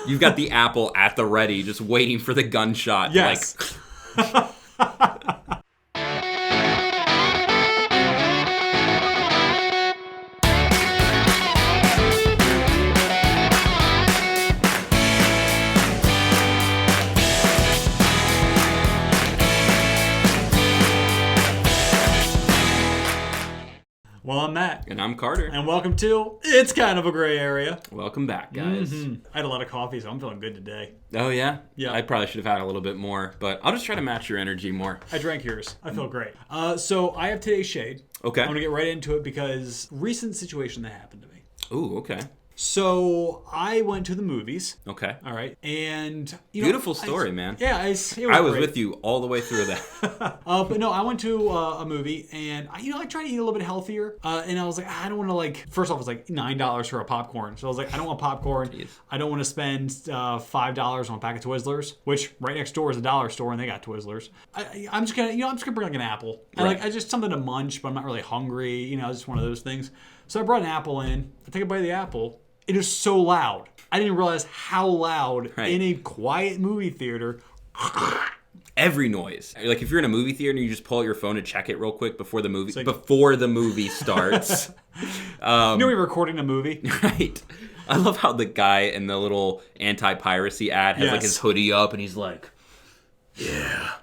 You've got the apple at the ready, just waiting for the gunshot. Yes. Well, I'm Matt. And I'm Carter. And welcome to It's Kind of a Gray Area. Welcome back, guys. I had a lot of coffee, so I'm feeling good today. Oh, yeah? Yeah. I probably should have had a little bit more, but I'll just try to match your energy more. I drank yours. I feel great. So I have today's shade. Okay. I'm going to get right into it because recent situation that happened to me. Ooh, okay. So I went to the movies. Okay. All right. And, Beautiful story, man. Yeah. I was with you all the way through that. But no, I went to a movie and, I tried to eat a little bit healthier. And I was like, I don't want to first off, it was like $9 for a popcorn. So I was like, I don't want popcorn. Jeez. I don't want to spend $5 on a pack of Twizzlers, which right next door is a dollar store and they got Twizzlers. I'm just going to bring like an apple. Right. I just something to munch, but I'm not really hungry. It's just one of those things. So I brought an apple in. I take a bite of the apple. It is so loud. I didn't realize how loud in a quiet movie theater. Every noise. Like if you're in a movie theater and you just pull out your phone to check it real quick before the movie starts. You're recording a movie. Right. I love how the guy in the little anti-piracy ad has like his hoodie up and he's like, yeah,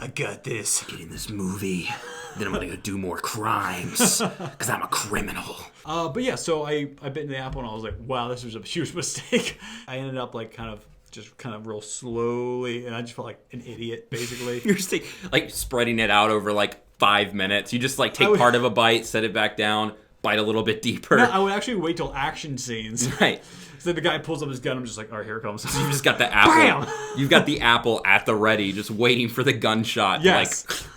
I got this. get in this movie. Then I'm going to go do more crimes because I'm a criminal. But yeah, so I bit into the apple and I was like, wow, this was a huge mistake. I ended up kind of real slowly, and I just felt like an idiot, basically. You're just spreading it out over 5 minutes. You just take part of a bite, set it back down, bite a little bit deeper. No, I would actually wait till action scenes. Right. So the guy pulls up his gun. I'm just like, all right, here it comes. You just got the apple. Bam! You've got the apple at the ready, just waiting for the gunshot. Yes.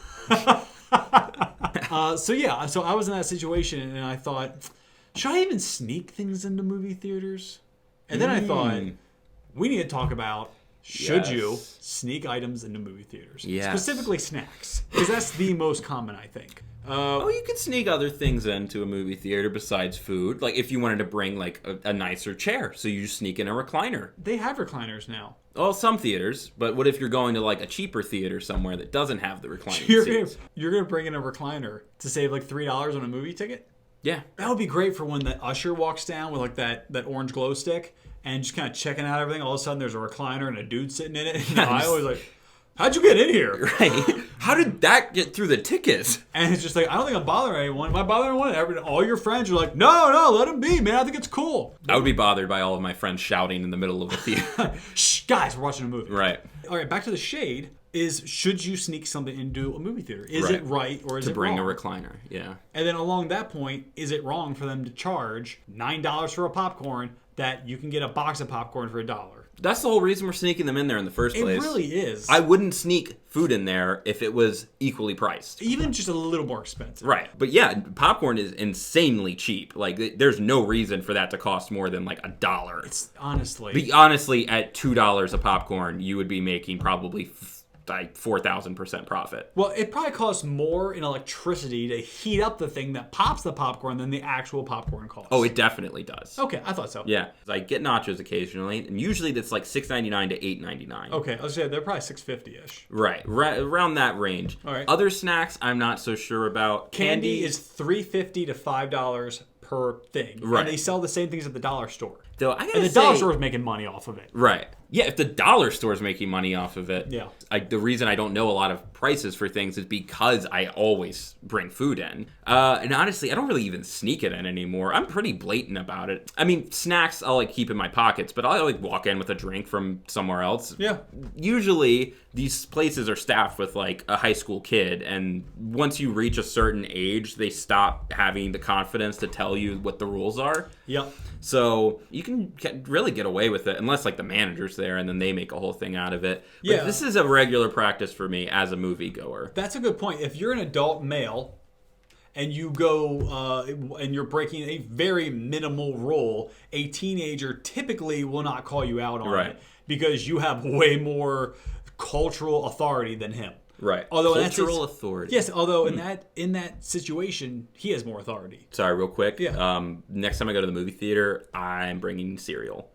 So I was in that situation, and I thought, should I even sneak things into movie theaters? And then I thought, we need to talk about, should you sneak items into movie theaters? Yes. Specifically snacks, because that's the most common, I think. You could sneak other things into a movie theater besides food. Like if you wanted to bring a nicer chair, so you just sneak in a recliner. They have recliners now. Well, some theaters, but what if you're going to a cheaper theater somewhere that doesn't have the reclining seats? You're gonna bring in a recliner to save $3 on a movie ticket? Yeah. That would be great for when that usher walks down with that orange glow stick and just kind of checking out everything. All of a sudden there's a recliner and a dude sitting in it. And I always how'd you get in here? Right. How did that get through the tickets? And it's just I don't think I'm bothering anyone. Am I bothering anyone? All your friends are like, no, let him be, man. I think it's cool. I would be bothered by all of my friends shouting in the middle of a theater. Shh, guys, we're watching a movie. Right. All right, back to the shade. Should you sneak something into a movie theater? Is it right or is it wrong? To bring a recliner, yeah. And then along that point, is it wrong for them to charge $9 for a popcorn that you can get a box of popcorn for $1? That's the whole reason we're sneaking them in there in the first place. It really is. I wouldn't sneak food in there if it was equally priced. Even just a little more expensive. Right. But yeah, popcorn is insanely cheap. There's no reason for that to cost more than $1. It's honestly. At $2 a popcorn, you would be making probably 4,000% profit. Well, it probably costs more in electricity to heat up the thing that pops the popcorn than the actual popcorn costs. Oh, it definitely does. Okay, I thought so. Yeah. I get nachos occasionally, and usually that's $6.99 to $8.99. Okay, I was saying they're probably $6.50-ish. Right. Around that range. All right. Other snacks, I'm not so sure about. Candy is $3.50 to $5 per thing. Right. And they sell the same things at the dollar store. Though I gotta and the dollar store is making money off of it. Right. Yeah, if the dollar store is making money off of it. Yeah. The reason I don't know a lot of prices for things is because I always bring food in. And honestly, I don't really even sneak it in anymore. I'm pretty blatant about it. I mean, snacks I'll keep in my pockets, but I'll walk in with a drink from somewhere else. Yeah. Usually these places are staffed with a high school kid, and once you reach a certain age, they stop having the confidence to tell you what the rules are. Yep. So you can really get away with it unless the manager's there and then they make a whole thing out of it. But this is a regular practice for me as a moviegoer. That's a good point. If you're an adult male and you go and you're breaking a very minimal rule, a teenager typically will not call you out on it because you have way more cultural authority than him. Right. Although cultural authority. Yes, although in that situation, he has more authority. Sorry, real quick. Yeah. Next time I go to the movie theater, I'm bringing cereal.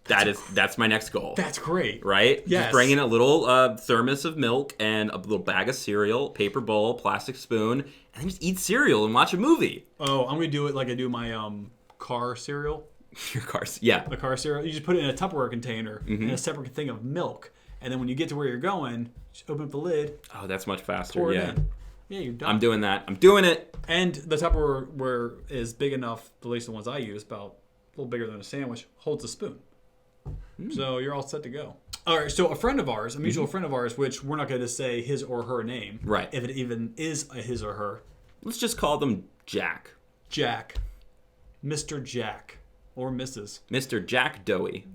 That's my next goal. That's great. Right? Yes. Just bring in a little thermos of milk and a little bag of cereal, paper bowl, plastic spoon, and then just eat cereal and watch a movie. Oh, I'm gonna do it like I do my car cereal. Your car's, yeah. The car cereal. You just put it in a Tupperware container and a separate thing of milk, and then when you get to where you're going, just open up the lid. Oh, that's much faster. Pour Yeah. it in. Yeah, you're done. I'm doing that. I'm doing it. And the Tupperware is big enough, at least the ones I use, about a little bigger than a sandwich, holds a spoon. So you're all set to go. All right, so a friend of ours, a mutual friend of ours, which we're not going to say his or her name. Right. If it even is a his or her. Let's just call them Jack. Jack. Mr. Jack. Or Mrs. Mr. Jack Dowie.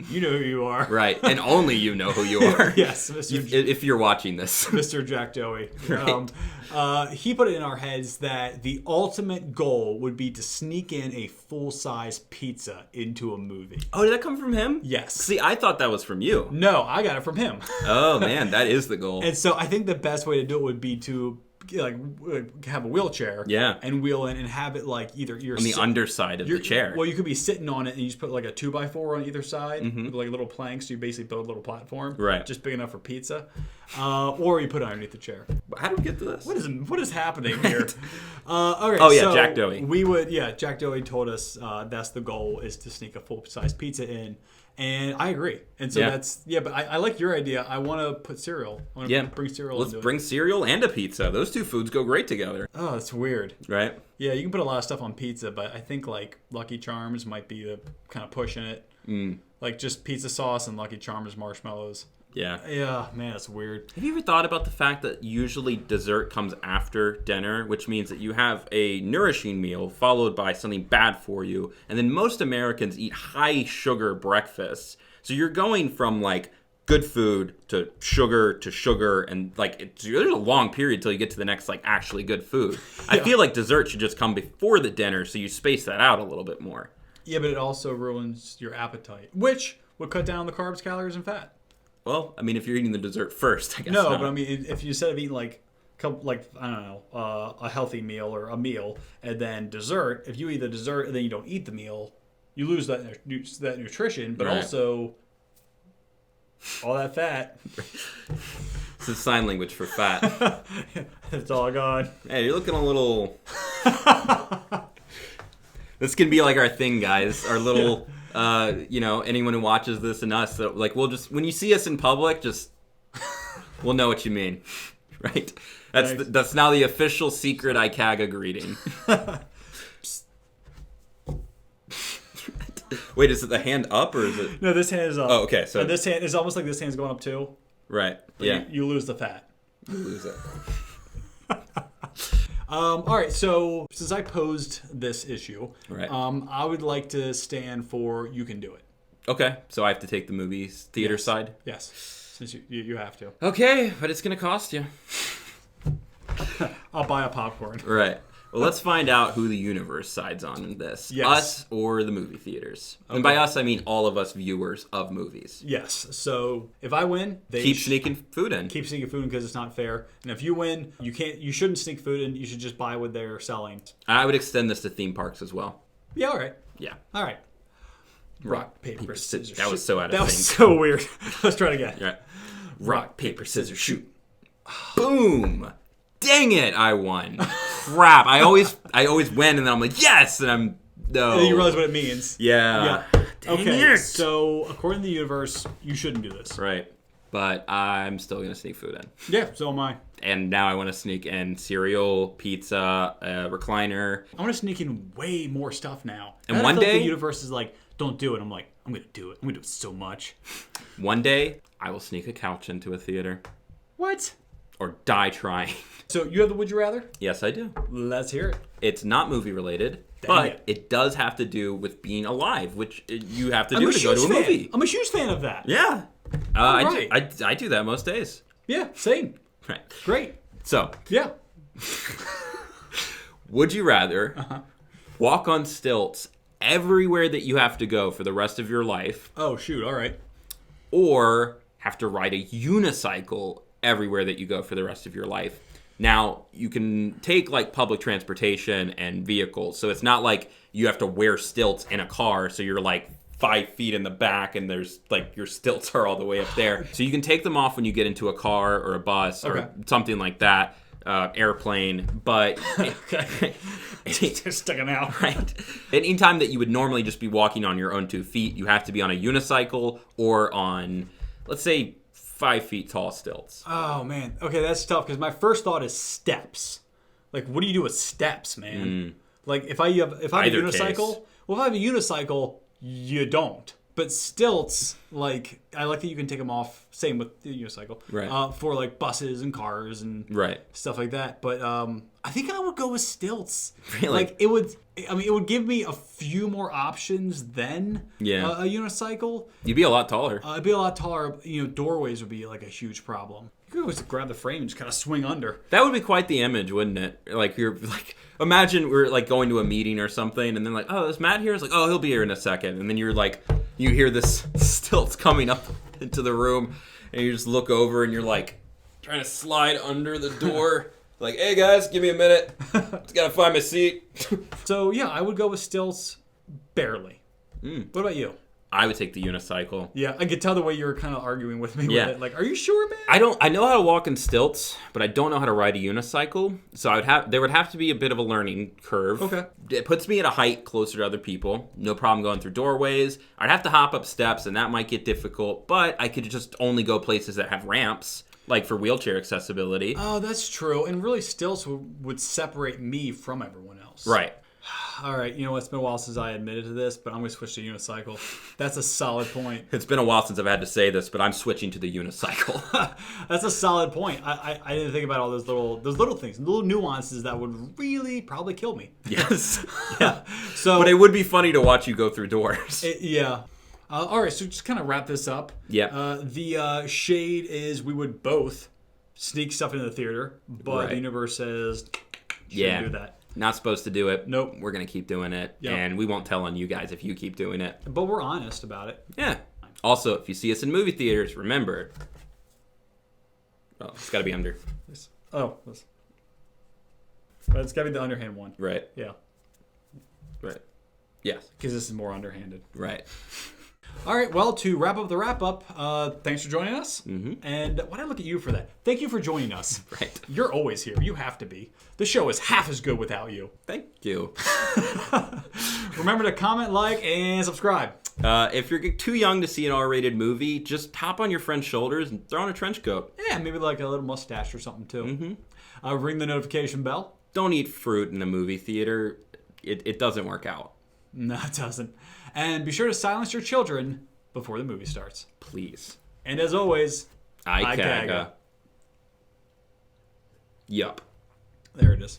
You know who you are. Right. And only you know who you are. Yes, If you're watching this. Mr. Jack Dowie. Right. He put it in our heads that the ultimate goal would be to sneak in a full-size pizza into a movie. Oh, did that come from him? Yes. See, I thought that was from you. No, I got it from him. Oh, man, that is the goal. And so I think the best way to do it would be to have a wheelchair, and wheel in and have it like either you're on the underside of the chair. Well, you could be sitting on it and you just put like a 2x4 on either side with like little planks. So you basically build a little platform, right? Just big enough for pizza, or you put it underneath the chair. How do we get to this? What is happening here? Okay, oh yeah, so Jack Dowie. Jack Dowie told us that's the goal, is to sneak a full size pizza in. And I agree. And so but I like your idea. I want to put cereal. I want to bring cereal. Let's bring cereal and a pizza. Those two foods go great together. Oh, that's weird. Right? Yeah, you can put a lot of stuff on pizza, but I think like Lucky Charms might be the kind of pushing it. Like just pizza sauce and Lucky Charms marshmallows. Yeah. Yeah, man, that's weird. Have you ever thought about the fact that usually dessert comes after dinner, which means that you have a nourishing meal followed by something bad for you, and then most Americans eat high sugar breakfasts. So you're going from like good food to sugar, and like there's a long period till you get to the next like actually good food. I feel like dessert should just come before the dinner, so you space that out a little bit more. Yeah, but it also ruins your appetite, which would cut down the carbs, calories, and fat. Well, I mean, if you're eating the dessert first, I guess. No, not. but I mean, if you instead of eating like I don't know, a healthy meal or a meal and then dessert, if you eat the dessert and then you don't eat the meal, you lose that nutrition, but also all that fat. It's a sign language for fat. It's all gone. Hey, you're looking a little. This can be like our thing, guys. Our little. Anyone who watches this and us, so like we'll just, when you see us in public, just we'll know what you mean, right? That's now the official secret IKAGA greeting. Wait, is it the hand up or is it? No, this hand is up. Oh, okay. So this hand is almost like this hand's going up too. Right. But you lose the fat. You lose it. All right, so since I posed this issue, right. I would like to stand for you can do it. Okay, so I have to take the movies theater side? Yes, since you have to. Okay, but it's going to cost you. I'll buy a popcorn. Right. Well, let's find out who the universe sides on in this. Yes. Us or the movie theaters. Okay. And by us, I mean all of us viewers of movies. Yes. So if I win, they keep sneaking food in. Keep sneaking food in because it's not fair. And if you win, you shouldn't sneak food in. You should just buy what they're selling. I would extend this to theme parks as well. Yeah, all right. Yeah. All right. Rock, paper, scissors, That was so out of sync. That was so weird. Let's try it again. Right. Rock, paper, scissors, shoot. Boom. Dang it, I won. Crap. I always win, and then I'm like, yes, and I'm no. And then you realize what it means. Yeah. Dang okay. It. So according to the universe, you shouldn't do this. Right. But I'm still gonna sneak food in. Yeah. So am I. And now I want to sneak in cereal, pizza, recliner. I want to sneak in way more stuff now. And one day, the universe is like, don't do it. I'm like, I'm gonna do it. I'm gonna do it so much. One day, I will sneak a couch into a theater. What? Or die trying. So you have the Would You Rather? Yes, I do. Let's hear it. It's not movie related, but it does have to do with being alive, which you have to do to go to a movie. I'm a huge fan of that. Yeah. Right. I do that most days. Yeah, same. Right. Great. So. Yeah. Would you rather walk on stilts everywhere that you have to go for the rest of your life? Oh, shoot. All right. Or have to ride a unicycle everywhere that you go for the rest of your life? Now, you can take like public transportation and vehicles, so it's not like you have to wear stilts in a car, so you're like 5 feet in the back and there's like your stilts are all the way up there. So you can take them off when you get into a car or a bus or something like that, airplane, but just sticking out. Right. Anytime that you would normally just be walking on your own 2 feet, you have to be on a unicycle or on, let's say, 5 feet tall stilts. Oh man, okay, that's tough because my first thought is steps. Like, what do you do with steps, man? Like, if I have a unicycle, well, if I have a unicycle, you don't. But stilts, like, I like that you can take them off. Same with the unicycle, right? For like buses and cars and stuff like that. But I think I would go with stilts. Really? Like, it would give me a few more options than a unicycle. You'd be a lot taller. It'd be a lot taller. Doorways would be like a huge problem. You could always grab the frame and just kind of swing under. That would be quite the image, wouldn't it? Like, you're like, imagine we're like going to a meeting or something, and then like, oh, is Matt here? It's like, oh, he'll be here in a second, and then you're like, you hear this stilts coming up into the room, and you just look over, and you're like, trying to slide under the door. Like, hey guys, give me a minute. Just gotta find my seat. So yeah, I would go with stilts barely. What about you? I would take the unicycle. Yeah, I could tell the way you were kind of arguing with me with it. Like, are you sure, man? I know how to walk in stilts, but I don't know how to ride a unicycle. So there would have to be a bit of a learning curve. Okay. It puts me at a height closer to other people. No problem going through doorways. I'd have to hop up steps, and that might get difficult, but I could just only go places that have ramps, like for wheelchair accessibility. Oh, that's true. And really, stilts would separate me from everyone else. Right. All right, you know what? It's been a while since I admitted to this, but I'm going to switch to unicycle. That's a solid point. It's been a while since I've had to say this, but I'm switching to the unicycle. That's a solid point. I didn't think about all those little things, little nuances that would really probably kill me. Yes. Yeah. So, but it would be funny to watch you go through doors. Yeah. All right, so just kind of wrap this up. Yeah. The shade is we would both sneak stuff into the theater, but the universe says shouldn't do that. Not supposed to do it. Nope. We're going to keep doing it. Yep. And we won't tell on you guys if you keep doing it. But we're honest about it. Yeah. Also, if you see us in movie theaters, remember. Oh, it's got to be under. Oh. It's got to be the underhand one. Right. Yeah. Right. Yes. Because this is more underhanded. Right. All right, well, to wrap up the wrap-up, thanks for joining us. Mm-hmm. And why did I look at you for that? Thank you for joining us. Right. You're always here. You have to be. The show is half as good without you. Thank you. Remember to comment, like, and subscribe. If you're too young to see an R-rated movie, just hop on your friend's shoulders and throw on a trench coat. Yeah, maybe like a little mustache or something, too. Mm-hmm. Ring the notification bell. Don't eat fruit in the movie theater. It doesn't work out. No, it doesn't. And be sure to silence your children before the movie starts. Please. And as always, IKAGA. Yup. There it is.